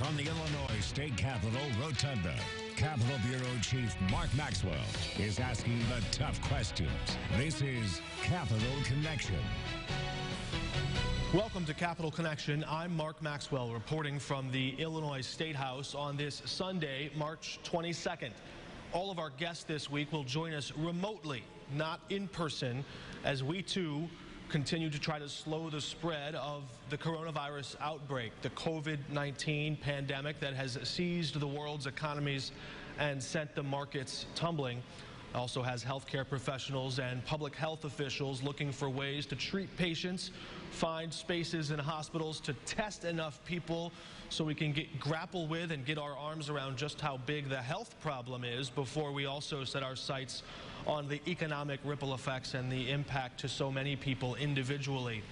From the Illinois State Capitol Rotunda, Capitol Bureau Chief Mark Maxwell is asking the tough questions. This is Capitol Connection. Welcome to Capitol Connection. I'm Mark Maxwell reporting from the Illinois State House on this Sunday, March 22nd. All of our guests this week will join us remotely, not in person, as we too continue to try to slow the spread of the coronavirus outbreak, the COVID-19 pandemic that has seized the world's economies and sent the markets tumbling. Also has healthcare professionals and public health officials looking for ways to treat patients, find spaces in hospitals to test enough people so we can grapple with and get our arms around just how big the health problem is before we also set our sights on the economic ripple effects and the impact to so many people individually.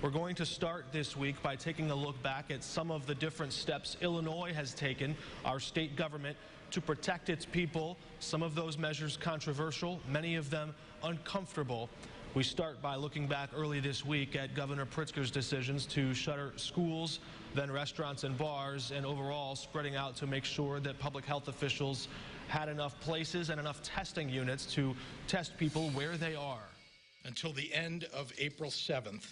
We're going to start this week by taking a look back at some of the different steps Illinois has taken, our state government, to protect its people. Some of those measures controversial, many of them uncomfortable. We start by looking back early this week at Governor Pritzker's decisions to shutter schools, then restaurants and bars, and overall spreading out to make sure that public health officials had enough places and enough testing units to test people where they are. Until the end of April 7th,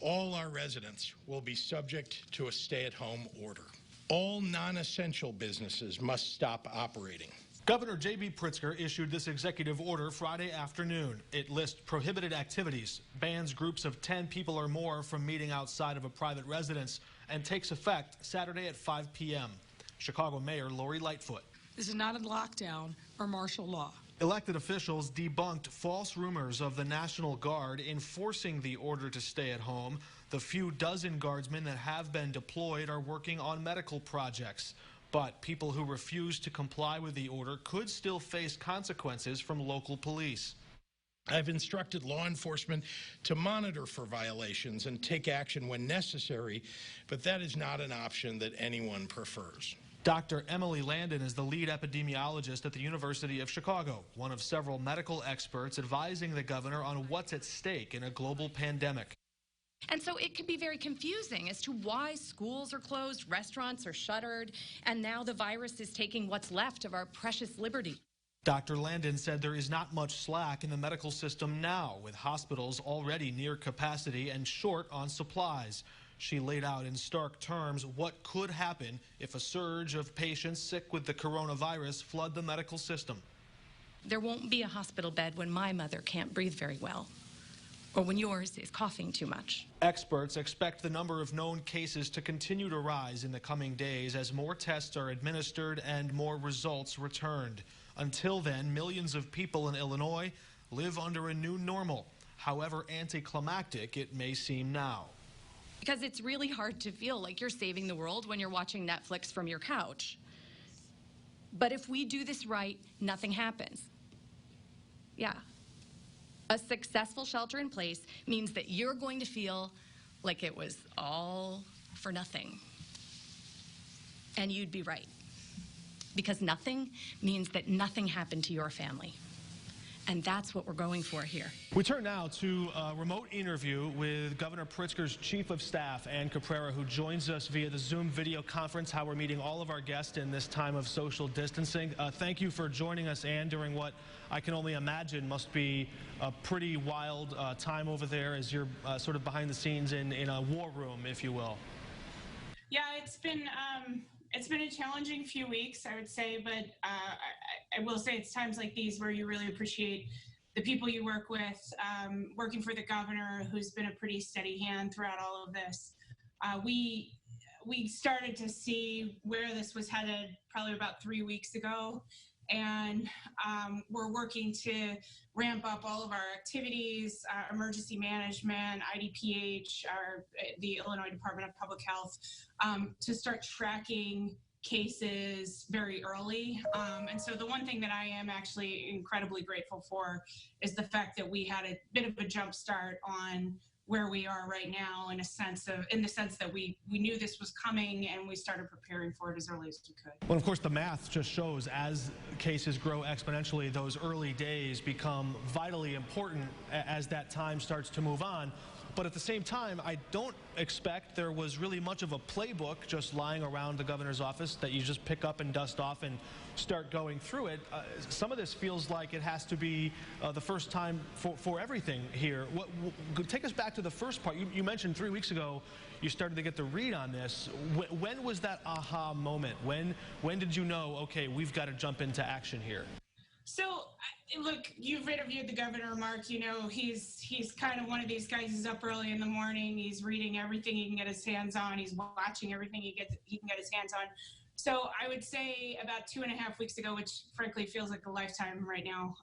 all our residents will be subject to a stay-at-home order. All non-essential businesses must stop operating. Governor J.B. Pritzker issued this executive order Friday afternoon. It lists prohibited activities, bans groups of 10 people or more from meeting outside of a private residence, and takes effect Saturday at 5 p.m. Chicago Mayor Lori Lightfoot. This is not a lockdown or martial law. Elected officials debunked false rumors of the National Guard enforcing the order to stay at home. The few dozen guardsmen that have been deployed are working on medical projects. But people who refuse to comply with the order could still face consequences from local police. I've instructed law enforcement to monitor for violations and take action when necessary, but that is not an option that anyone prefers. Dr. Emily Landon is the lead epidemiologist at the University of Chicago, one of several medical experts advising the governor on what's at stake in a global pandemic. And so it can be very confusing as to why schools are closed, restaurants are shuttered, and now the virus is taking what's left of our precious liberty. Dr. Landon said there is not much slack in the medical system now, with hospitals already near capacity and short on supplies. She laid out in stark terms what could happen if a surge of patients sick with the coronavirus flood the medical system. There won't be a hospital bed when my mother can't breathe very well, or when yours is coughing too much. Experts expect the number of known cases to continue to rise in the coming days as more tests are administered and more results returned. Until then, millions of people in Illinois live under a new normal, however anticlimactic it may seem now. Because it's really hard to feel like you're saving the world when you're watching Netflix from your couch. But if we do this right, nothing happens. Yeah. A successful shelter in place means that you're going to feel like it was all for nothing. And you'd be right. Because nothing means that nothing happened to your family. And that's what we're going for here. We turn now to a remote interview with Governor Pritzker's Chief of Staff, Ann Caprara, who joins us via the Zoom video conference, how we're meeting all of our guests in this time of social distancing. Thank you for joining us, Ann, during what I can only imagine must be a pretty wild time over there as you're sort of behind the scenes in a war room, if you will. Yeah, it's been a challenging few weeks, I would say, but I will say it's times like these where you really appreciate the people you work with, working for the governor, who's been a pretty steady hand throughout all of this. We started to see where this was headed probably about 3 weeks ago, and we're working to ramp up all of our activities, emergency management, IDPH, the Illinois Department of Public Health, to start tracking cases very early. And so the one thing that I am actually incredibly grateful for is the fact that we had a bit of a jump start on where we are right now in the sense that we knew this was coming and we started preparing for it as early as we could. Well, of course, the math just shows as cases grow exponentially, those early days become vitally important as that time starts to move on. But at the same time, I don't expect there was really much of a playbook just lying around the governor's office that you just pick up and dust off and start going through it. Some of this feels like it has to be the first time for everything here. Take us back to the first part. You mentioned 3 weeks ago you started to get the read on this. When was that aha moment? When did you know, okay, we've got to jump into action here? So, look, you've interviewed the governor, Mark. You know, he's kind of one of these guys who's up early in the morning. He's reading everything he can get his hands on. He's watching everything he can get his hands on. So I would say about 2.5 weeks ago, which frankly feels like a lifetime right now,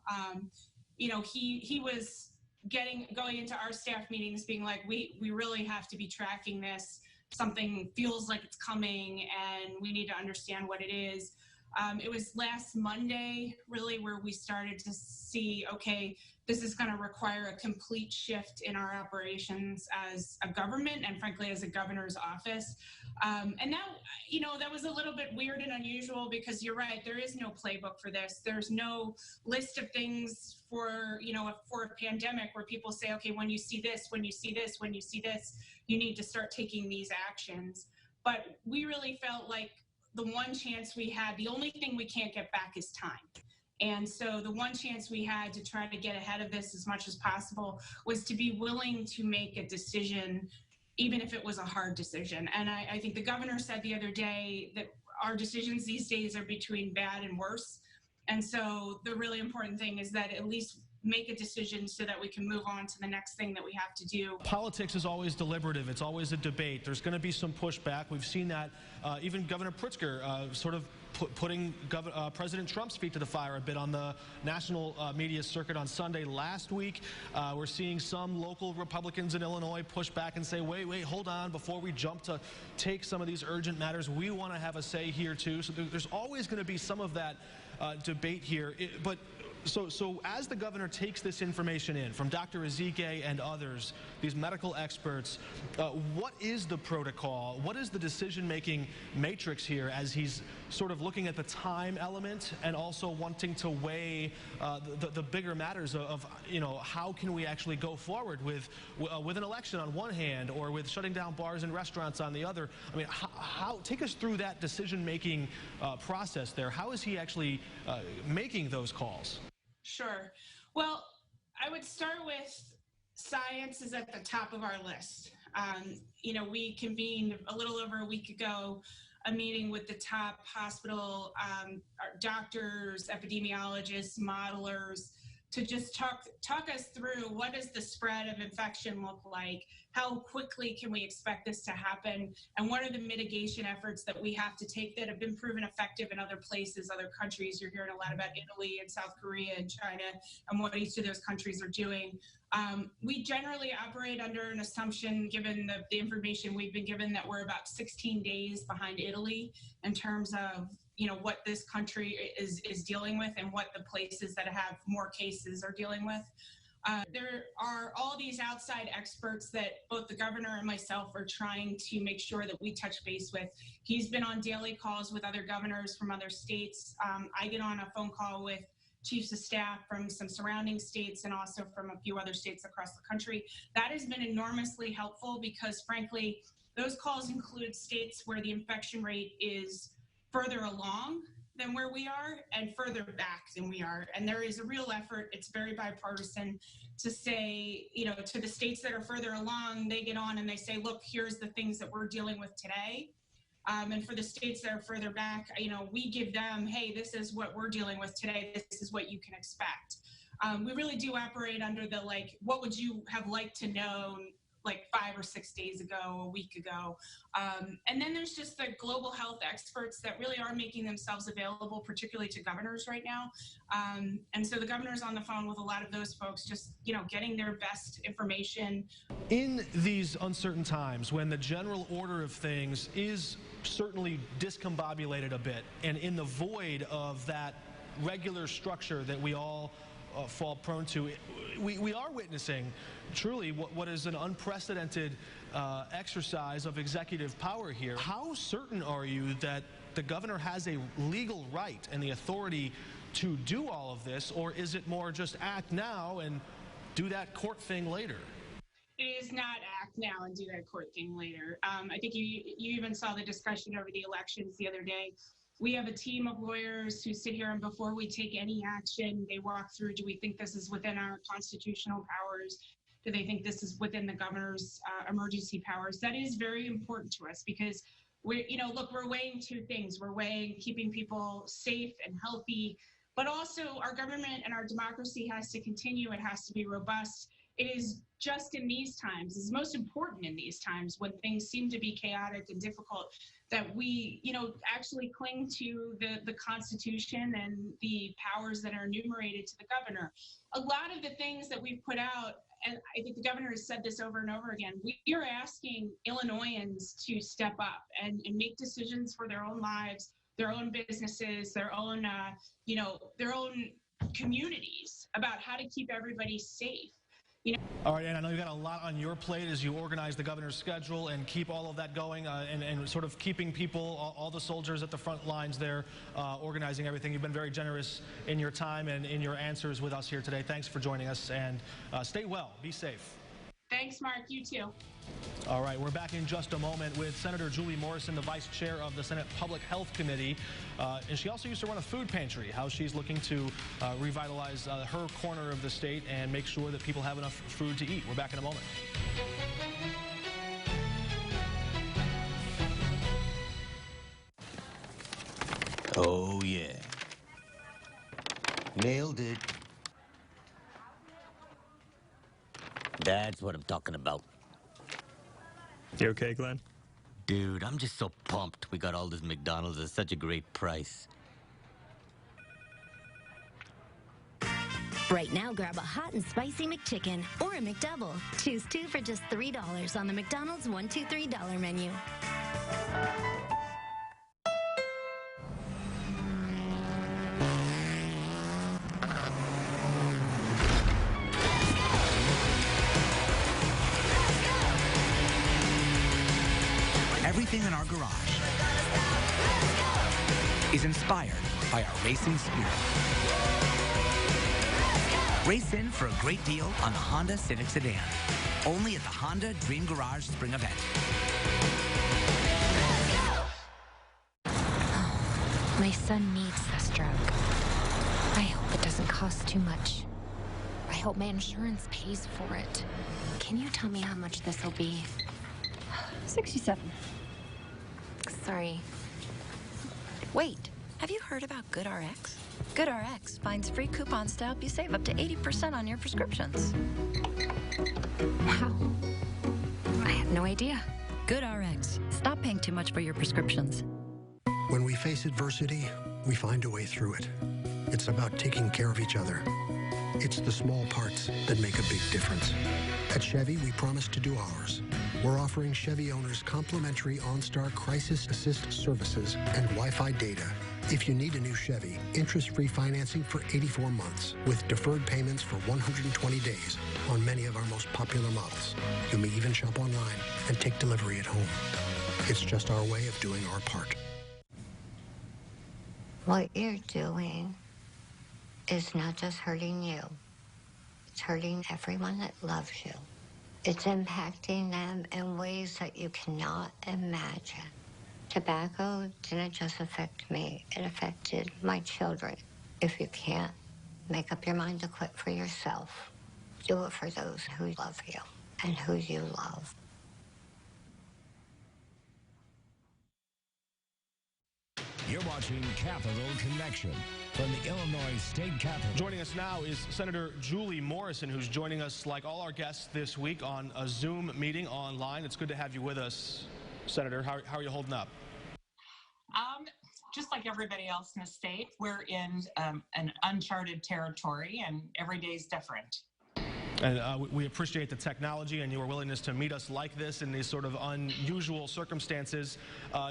you know, he was going into our staff meetings being like, we really have to be tracking this. Something feels like it's coming and we need to understand what it is. It was last Monday, really, where we started to see, okay, this is going to require a complete shift in our operations as a government and, frankly, as a governor's office. And that, you know, that was a little bit weird and unusual because you're right, there is no playbook for this. There's no list of things for, you know, for a pandemic where people say, okay, when you see this, when you see this, when you see this, you need to start taking these actions. But we really felt like the one chance we had, the only thing we can't get back is time. And so the one chance we had to try to get ahead of this as much as possible was to be willing to make a decision, even if it was a hard decision. And I think the governor said the other day that our decisions these days are between bad and worse. And so the really important thing is that at least make a decision so that we can move on to the next thing that we have to do. Politics is always deliberative. It's always a debate. There's going to be some pushback. We've seen that even Governor Pritzker sort of putting President Trump's feet to the fire a bit on the national media circuit on Sunday last week. We're seeing some local Republicans in Illinois push back and say, wait, hold on, before we jump to take some of these urgent matters, we want to have a say here too. So there's always going to be some of that debate here. So as the governor takes this information in from Dr. Ezike and others, these medical experts, what is the protocol? What is the decision-making matrix here as he's sort of looking at the time element and also wanting to weigh the bigger matters of, you know, how can we actually go forward with an election on one hand or with shutting down bars and restaurants on the other? I mean, take us through that decision-making process there. How is he actually making those calls? Sure. Well, I would start with science is at the top of our list. You know, we convened a little over a week ago a meeting with the top hospital doctors, epidemiologists, modelers, to just talk us through what does the spread of infection look like, how quickly can we expect this to happen, and what are the mitigation efforts that we have to take that have been proven effective in other places, other countries. You're hearing a lot about Italy and South Korea and China and what each of those countries are doing. We generally operate under an assumption, given the information we've been given, that we're about 16 days behind Italy in terms of, you know, what this country is dealing with and what the places that have more cases are dealing with. There are all these outside experts that both the governor and myself are trying to make sure that we touch base with. He's been on daily calls with other governors from other states. I get on a phone call with chiefs of staff from some surrounding states and also from a few other states across the country. That has been enormously helpful because, frankly, those calls include states where the infection rate is further along than where we are and further back than we are. And there is a real effort, it's very bipartisan, to say, you know, to the states that are further along, they get on and they say, look, here's the things that we're dealing with today. And for the states that are further back, you know, we give them, hey, this is what we're dealing with today. This is what you can expect. We really do operate under the, like, what would you have liked to know like 5 or 6 days ago, a week ago. And then there's just the global health experts that really are making themselves available, particularly to governors right now. And so the governor's on the phone with a lot of those folks, just, you know, getting their best information. In these uncertain times, when the general order of things is certainly discombobulated a bit, and in the void of that regular structure that we all fall prone to, we are witnessing truly what is an unprecedented exercise of executive power here. How certain are you that the governor has a legal right and the authority to do all of this, or is it more just act now and do that court thing later? It is not act now and do that court thing later. I think you even saw the discussion over the elections the other day. We have a team of lawyers who sit here, and before we take any action, they walk through, do we think this is within our constitutional powers? Do they think this is within the governor's emergency powers? That is very important to us because look, we're weighing two things. We're weighing keeping people safe and healthy, but also our government and our democracy has to continue. It has to be robust. It is just in these times, it's most important in these times when things seem to be chaotic and difficult, that we, actually cling to the Constitution and the powers that are enumerated to the governor. A lot of the things that we've put out, and I think the governor has said this over and over again, we are asking Illinoisans to step up and make decisions for their own lives, their own businesses, their own communities about how to keep everybody safe. All right, and I know you've got a lot on your plate as you organize the governor's schedule and keep all of that going and sort of keeping people, all the soldiers at the front lines there, organizing everything. You've been very generous in your time and in your answers with us here today. Thanks for joining us, and stay well. Be safe. Thanks, Mark. You too. All right, we're back in just a moment with Senator Julie Morrison, the vice chair of the Senate Public Health Committee. And she also used to run a food pantry, how she's looking to revitalize her corner of the state and make sure that people have enough food to eat. We're back in a moment. Oh, yeah. Nailed it. That's what I'm talking about. You okay, Glenn? Dude, I'm just so pumped we got all this McDonald's at such a great price. Right now, grab a hot and spicy McChicken or a McDouble. Choose two for just $3 on the McDonald's $1, $2, $3 menu. Everything in our garage is inspired by our racing spirit. Race in for a great deal on the Honda Civic Sedan. Only at the Honda Dream Garage Spring Event. My son needs this drug. I hope it doesn't cost too much. I hope my insurance pays for it. Can you tell me how much this will be? 67. Sorry. Wait, have you heard about GoodRx? GoodRx finds free coupons to help you save up to 80% on your prescriptions. How? I had no idea. GoodRx. Stop paying too much for your prescriptions. When we face adversity, we find a way through it. It's about taking care of each other. It's the small parts that make a big difference. At Chevy, we promise to do ours. We're offering Chevy owners complimentary OnStar Crisis Assist services and Wi-Fi data. If you need a new Chevy, interest-free financing for 84 months with deferred payments for 120 days on many of our most popular models. You may even shop online and take delivery at home. It's just our way of doing our part. What you're doing is not just hurting you. It's hurting everyone that loves you. It's impacting them in ways that you cannot imagine. Tobacco didn't just affect me, it affected my children. If you can't make up your mind to quit for yourself, do it for those who love you and who you love. You're watching Capital Connection from the Illinois State Capitol. Joining us now is Senator Julie Morrison, who's joining us, like all our guests this week, on a Zoom meeting online. It's good to have you with us, Senator. How are you holding up? Just like everybody else in the state, we're in an uncharted territory, and every day is different. And we appreciate the technology and your willingness to meet us like this in these sort of unusual circumstances.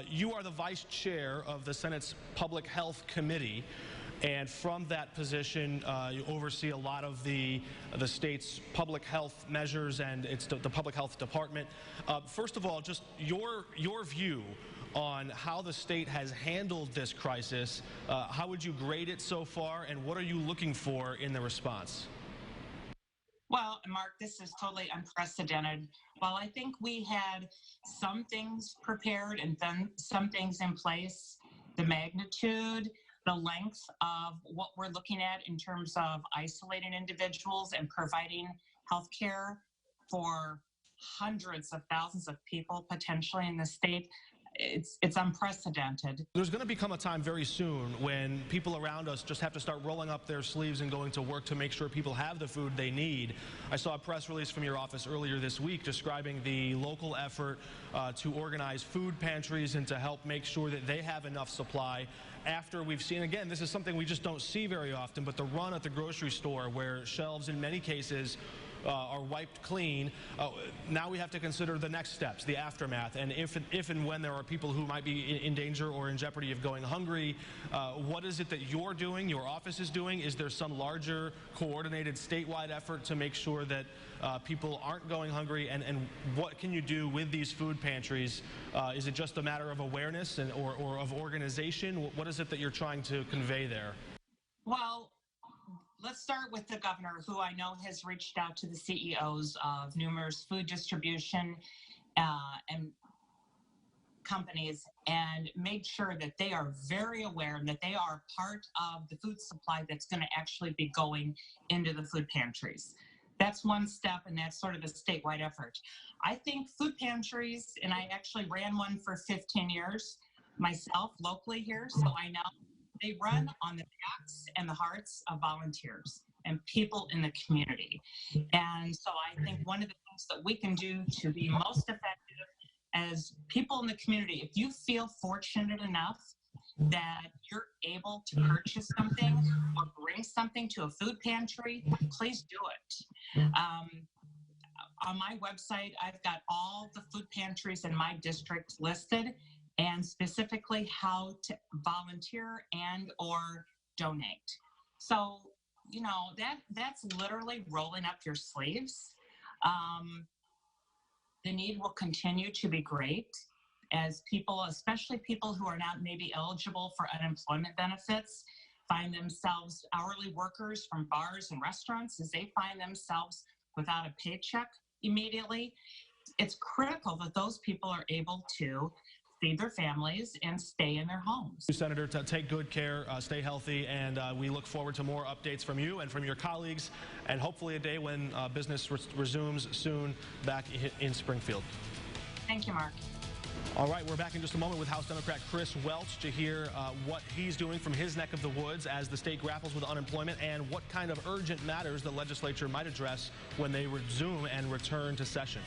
You are the vice chair of the Senate's Public Health Committee, and from that position, you oversee a lot of the state's public health measures, and it's the public health department. First of all, just your view on how the state has handled this crisis. How would you grade it so far, and what are you looking for in the response? Well, Mark, this is totally unprecedented. While I think we had some things prepared and then some things in place, the magnitude, the length of what we're looking at in terms of isolating individuals and providing health care for hundreds of thousands of people potentially in the state, it's unprecedented. There's going to become a time very soon when people around us just have to start rolling up their sleeves and going to work to make sure people have the food they need. I saw a press release from your office earlier this week describing the local effort to organize food pantries and to help make sure that they have enough supply after we've seen, again, this is something we just don't see very often, but the run at the grocery store where shelves in many cases are wiped clean. Now we have to consider the next steps, the aftermath, and if and when there are people who might be in danger or in jeopardy of going hungry, what is it that you're doing, your office is doing? Is there some larger coordinated statewide effort to make sure that people aren't going hungry, and what can you do with these food pantries? Is it just a matter of awareness or of organization? What is it that you're trying to convey there? Well, let's start with the governor, who I know has reached out to the CEOs of numerous food distribution and companies and made sure that they are very aware and that they are part of the food supply that's going to actually be going into the food pantries. That's one step, and that's sort of a statewide effort. I think food pantries, and I actually ran one for 15 years myself locally here, so I know they run on the backs and the hearts of volunteers and people in the community. And so I think one of the things that we can do to be most effective as people in the community, if you feel fortunate enough that you're able to purchase something or bring something to a food pantry, please do it. On my website, I've got all the food pantries in my district listed, and specifically how to volunteer and or donate. So, you know, that's literally rolling up your sleeves. The need will continue to be great as people, especially people who are not maybe eligible for unemployment benefits, find themselves hourly workers from bars and restaurants as they find themselves without a paycheck immediately. It's critical that those people are able to feed their families and stay in their homes. Senator, to take good care, stay healthy, and we look forward to more updates from you and from your colleagues, and hopefully a day when business resumes soon back in Springfield. Thank you, Mark. All right, we're back in just a moment with House Democrat Chris Welch to hear what he's doing from his neck of the woods as the state grapples with unemployment and what kind of urgent matters the legislature might address when they resume and return to session.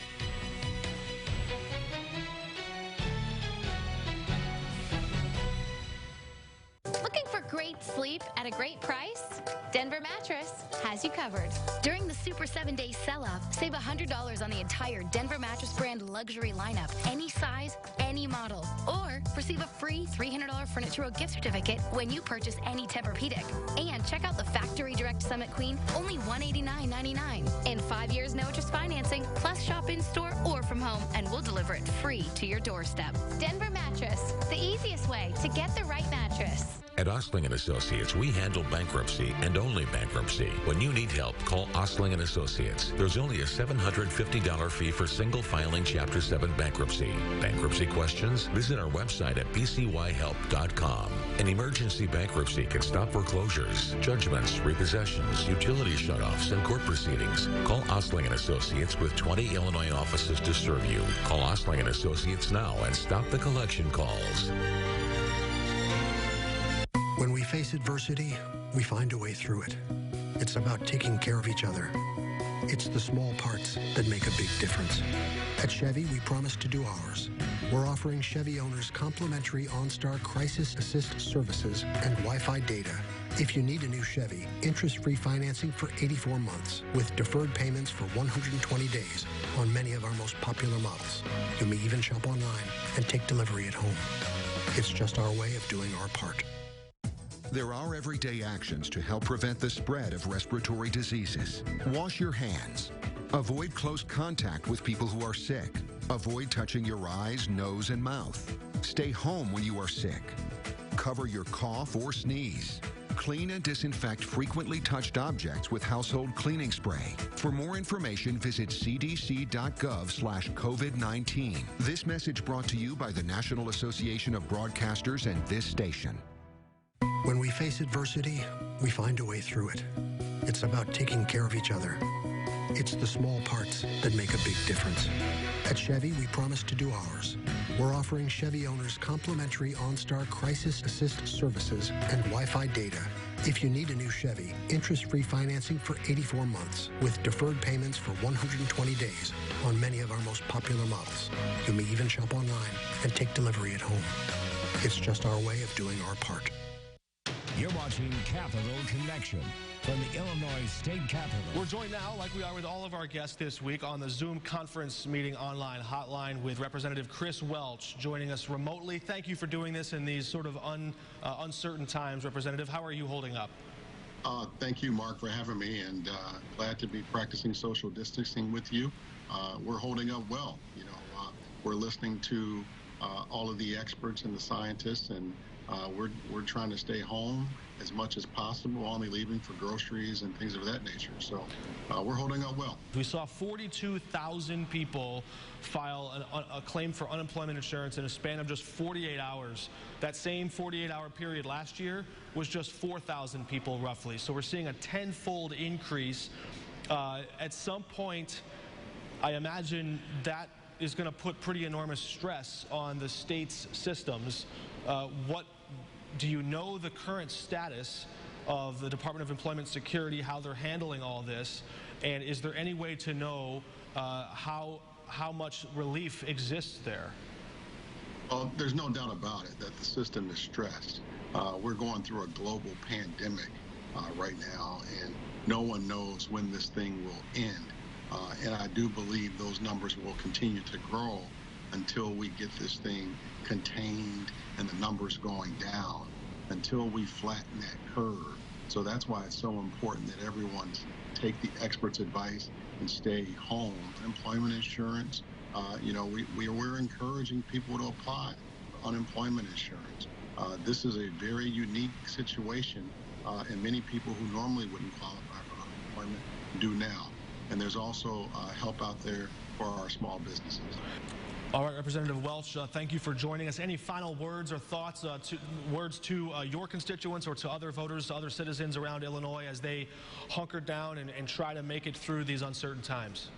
Looking for great sleep at a great price? Denver Mattress has you covered. During the Super 7-Day Sell-Off, save $100 on the entire Denver Mattress brand luxury lineup, any size, any model. Or receive a free $300 Furniture Row gift certificate when you purchase any Tempur-Pedic. And check out the Factory Direct Summit Queen, only $189.99. In 5 years, no interest financing, plus shop in-store or from home, and we'll deliver it free to your doorstep. Denver Mattress, the easiest way to get the right mattress. At Ostling & Associates, we handle bankruptcy and only bankruptcy. When you need help, call Ostling & Associates. There's only a $750 fee for single filing Chapter 7 bankruptcy. Bankruptcy questions? Visit our website at bcyhelp.com. An emergency bankruptcy can stop foreclosures, judgments, repossessions, utility shutoffs, and court proceedings. Call Ostling & Associates with 20 Illinois offices to serve you. Call Ostling & Associates now and stop the collection calls. When we face adversity, we find a way through it. It's about taking care of each other. It's the small parts that make a big difference. At Chevy, we promise to do ours. We're offering Chevy owners complimentary OnStar Crisis Assist services and Wi-Fi data. If you need a new Chevy, interest-free financing for 84 months with deferred payments for 120 days on many of our most popular models. You may even shop online and take delivery at home. It's just our way of doing our part. There are everyday actions to help prevent the spread of respiratory diseases. Wash your hands. Avoid close contact with people who are sick. Avoid touching your eyes, nose, and mouth. Stay home when you are sick. Cover your cough or sneeze. clean and disinfect frequently touched objects with household cleaning spray. For more information, visit cdc.gov/COVID-19. This message brought to you by the National Association of Broadcasters and this station. When we face adversity, we find a way through it. It's about taking care of each other. It's the small parts that make a big difference. At Chevy, we promise to do ours. We're offering Chevy owners complimentary OnStar Crisis Assist services and Wi-Fi data. If you need a new Chevy, interest-free financing for 84 months with deferred payments for 120 days on many of our most popular models. You may even shop online and take delivery at home. It's just our way of doing our part. You're watching Capital Connection from the Illinois State Capitol. We're joined now, like we are with all of our guests this week, on the Zoom conference meeting online hotline with Representative Chris Welch joining us remotely. Thank you for doing this in these sort of uncertain times, Representative. How are you holding up? Thank you, Mark, for having me, and glad to be practicing social distancing with you. We're holding up well. You know, we're listening to all of the experts and the scientists, and we're trying to stay home as much as possible, only leaving for groceries and things of that nature. So we're holding up well. We saw 42,000 people file a claim for unemployment insurance in a span of just 48 hours. That same 48-hour period last year was just 4,000 people roughly. So we're seeing a tenfold increase. At some point, I imagine that is going to put pretty enormous stress on the state's systems. Do you know the current status of the Department of Employment Security, how they're handling all this? And is there any way to know how much relief exists there? Well, there's no doubt about it that the system is stressed. We're going through a global pandemic right now, and no one knows when this thing will end. And I do believe those numbers will continue to grow until we get this thing contained and the numbers going down, until we flatten that curve. So that's why it's so important that everyone take the experts' advice and stay home. Employment insurance, you know, we're encouraging people to apply for unemployment insurance. This is a very unique situation, and many people who normally wouldn't qualify for unemployment do now. And there's also help out there for our small businesses. All right, Representative Welch, thank you for joining us. Any final words or thoughts, to your constituents or to other voters, other citizens around Illinois as they hunker down and try to make it through these uncertain times?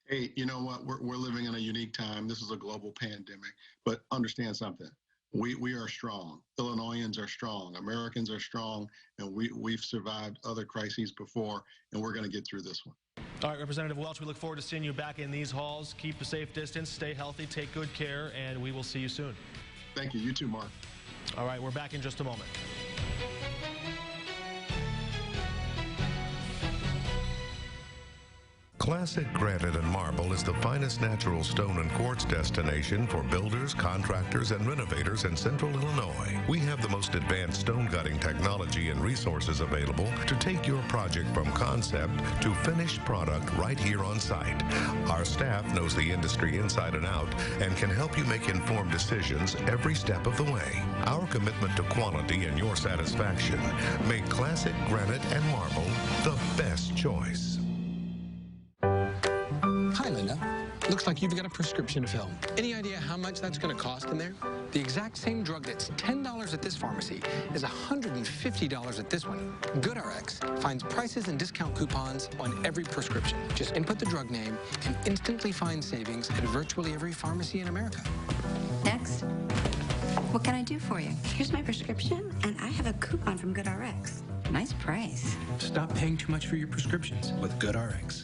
Hey, you know what? We're living in a unique time. This is a global pandemic, but understand something. We are strong. Illinoisans are strong. Americans are strong, and we've survived other crises before, and we're going to get through this one. All right, Representative Welch, we look forward to seeing you back in these halls. Keep a safe distance, stay healthy, take good care, and we will see you soon. Thank you. You too, Mark. All right, we're back in just a moment. Classic Granite and Marble is the finest natural stone and quartz destination for builders, contractors, and renovators in Central Illinois. We have the most advanced stone cutting technology and resources available to take your project from concept to finished product right here on site. Our staff knows the industry inside and out and can help you make informed decisions every step of the way. Our commitment to quality and your satisfaction make Classic Granite and Marble the best choice. Hi, Linda. Looks like you've got a prescription to fill. Any idea how much that's going to cost in there? The exact same drug that's $10 at this pharmacy is $150 at this one. GoodRx finds prices and discount coupons on every prescription. Just input the drug name and instantly find savings at virtually every pharmacy in America. Next. What can I do for you? Here's my prescription, and I have a coupon from GoodRx. Nice price. Stop paying too much for your prescriptions with GoodRx.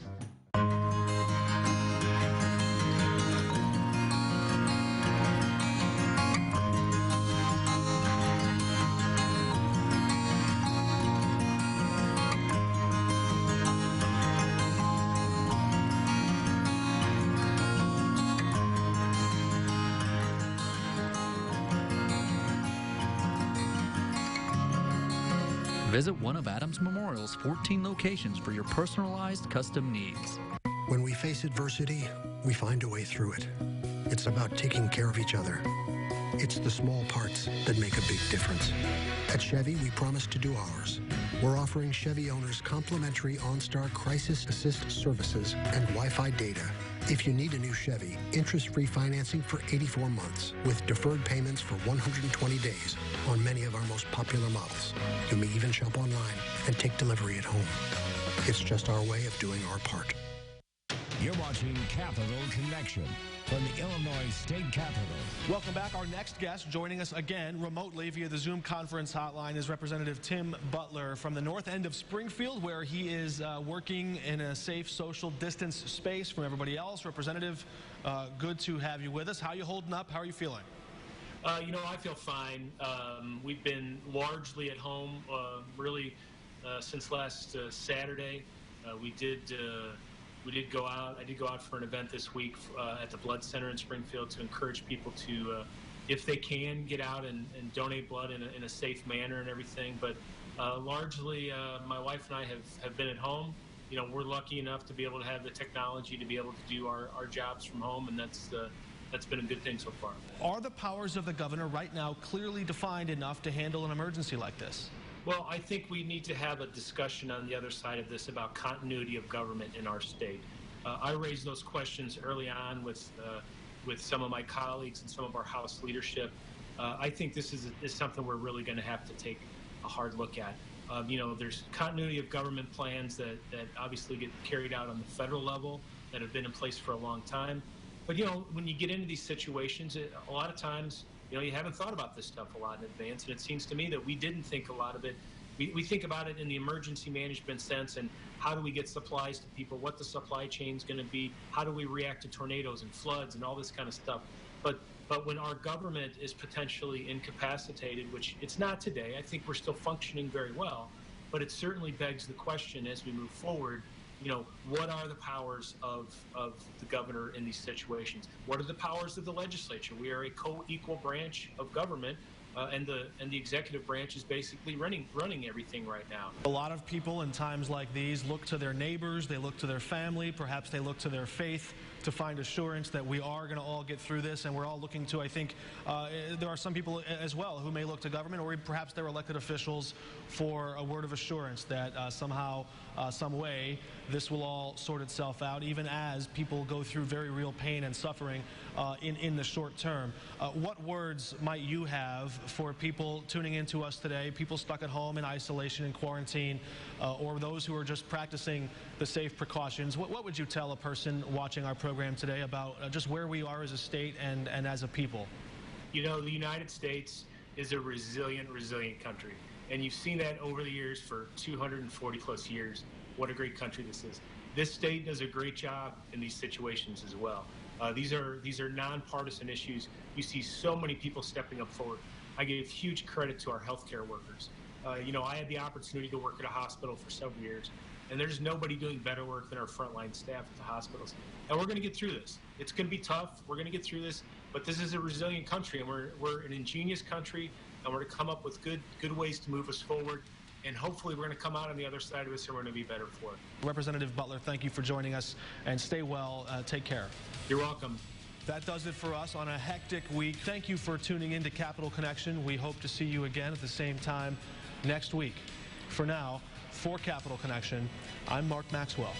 Visit one of Adams Memorial's 14 locations for your personalized custom needs. When we face adversity, we find a way through it. It's about taking care of each other. It's the small parts that make a big difference. At Chevy, we promise to do ours. We're offering Chevy owners complimentary OnStar Crisis Assist services and Wi-Fi data. If you need a new Chevy, interest-free financing for 84 months with deferred payments for 120 days on many of our most popular models. You may even shop online and take delivery at home. It's just our way of doing our part. You're watching Capital Connection from the Illinois State Capitol. Welcome back. Our next guest joining us again remotely via the Zoom conference hotline is Representative Tim Butler from the north end of Springfield, where he is working in a safe social distance space from everybody else. Representative, good to have you with us. How are you holding up? How are you feeling? You know, I feel fine. We've been largely at home, really, since last Saturday. We did go out. I did go out for an event this week at the Blood Center in Springfield to encourage people to, if they can, get out and donate blood in a safe manner and everything. But largely, my wife and I have been at home. You know, we're lucky enough to be able to have the technology to be able to do our jobs from home, and that's been a good thing so far. Are the powers of the governor right now clearly defined enough to handle an emergency like this? Well, I think we need to have a discussion on the other side of this about continuity of government in our state. I raised those questions early on with some of my colleagues and some of our House leadership. I think this is something we're really going to have to take a hard look at. You know, there's continuity of government plans that obviously get carried out on the federal level that have been in place for a long time. But, you know, when you get into these situations, a lot of times, you know, you haven't thought about this stuff a lot in advance, and it seems to me that we didn't think a lot of it. We think about it in the emergency management sense, and how do we get supplies to people, what the supply chain is going to be, how do we react to tornadoes and floods and all this kind of stuff. But when our government is potentially incapacitated, which it's not today, I think we're still functioning very well, but it certainly begs the question as we move forward, you know, what are the powers of the governor in these situations? What are the powers of the legislature? We are a co-equal branch of government, and the executive branch is basically running everything right now. A lot of people in times like these look to their neighbors, they look to their family, perhaps they look to their faith to find assurance that we are going to all get through this, and we're all looking to, I think, there are some people as well who may look to government, or perhaps their elected officials, for a word of assurance that somehow, some way, this will all sort itself out, even as people go through very real pain and suffering in the short term. What words might you have for people tuning into us today, people stuck at home in isolation and quarantine, or those who are just practicing the safe precautions? What would you tell a person watching our program today about just where we are as a state and as a people? You know, the United States is a resilient country. And you've seen that over the years for 240 plus years. What a great country this is. This state does a great job in these situations as well. These are nonpartisan issues. You see so many people stepping up forward. I give huge credit to our healthcare workers. You know, I had the opportunity to work at a hospital for several years, and there's nobody doing better work than our frontline staff at the hospitals. And we're going to get through this. It's going to be tough. We're going to get through this. But this is a resilient country, and we're an ingenious country, and we're going to come up with good ways to move us forward. And hopefully we're going to come out on the other side of this, and we're going to be better for it. Representative Butler, thank you for joining us, and stay well. Take care. You're welcome. That does it for us on a hectic week. Thank you for tuning in to Capital Connection. We hope to see you again at the same time next week. For now, for Capital Connection, I'm Mark Maxwell.